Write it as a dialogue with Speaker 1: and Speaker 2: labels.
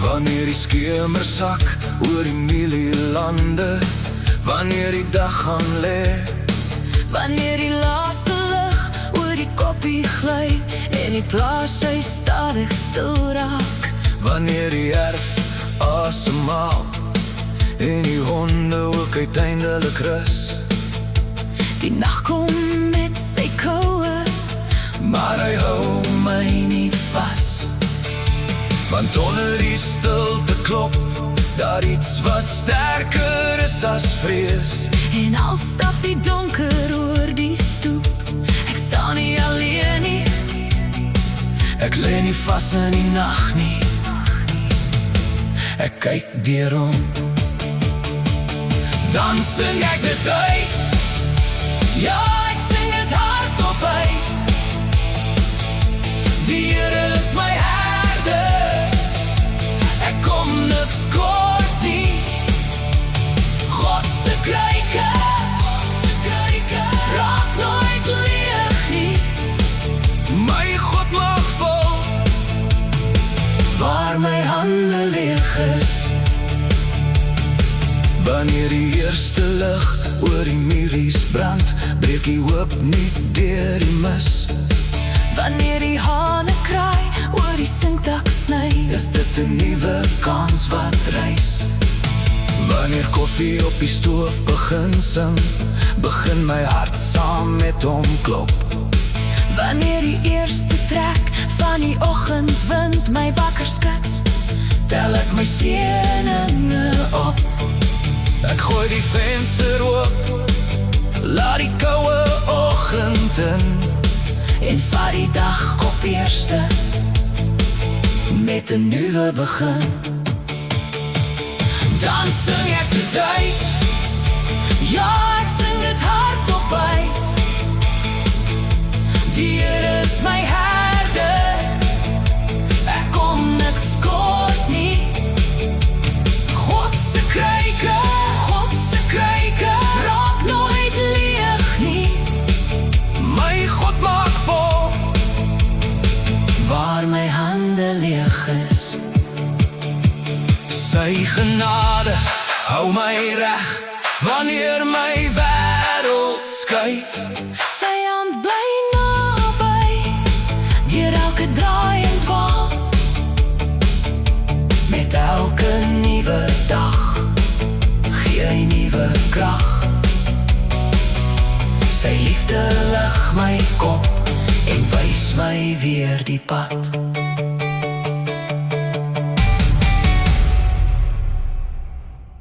Speaker 1: Wanneer die skemer sak oor die mielielande, wanneer die dag gaan lê,
Speaker 2: wanneer die laaste lig oor die koppie gly en die plaas sy stadig stil raak,
Speaker 1: wanneer die erf asemhaal en die honde ook uiteindelik rus.
Speaker 2: die nag kom met sy koue,
Speaker 1: Maar hy hou my nie vas, want onder die stilte klop daar iets wat sterker is as vrees.
Speaker 2: en al stap die donker oor die stoep, ek staan nie alleen nie,
Speaker 1: Ek lê nie vas in die nag nie, ek kyk deur hom. Dan sing ek dit uit, ja, ek sing dit hardop uit. Die Here is my herder, ek kom niks kort nie. God se kruike raak nooit leeg nie. My God maak vol waar my hande leeg is. Wanneer die eerste lig oor die mielies brand, breek die hoop nie deur die mis.
Speaker 2: wanneer die hane kraai oor die sinkdak sny,
Speaker 1: Is dit 'n nuwe kans wat reis? Wanneer koffie op die stoof begin sing, begin my hart saam met hom klop.
Speaker 2: wanneer die eerste trek van die oggendwind my wakker skud,
Speaker 1: Tel ek my seëninge op, ek gooi die venster oop, laat die koue oggend in,
Speaker 2: en vat die dag op eerste
Speaker 1: met 'n nuwe begin. Dan sing ek dit uit,
Speaker 2: ja, ek sing dit hardop uit.
Speaker 1: die Here is my herder, ek kom niks kort nie. God se kruike raak nooit leeg nie. My God maak vol
Speaker 2: waar my hande leeg is,
Speaker 1: Sy genade hou my reg wanneer my wêreld skuif.
Speaker 2: sy hand bly naby deur elke draai en val,
Speaker 1: Met elke nuwe dag gee hy nuwe krag. Sy liefde lig my kop en wys my weer die pad.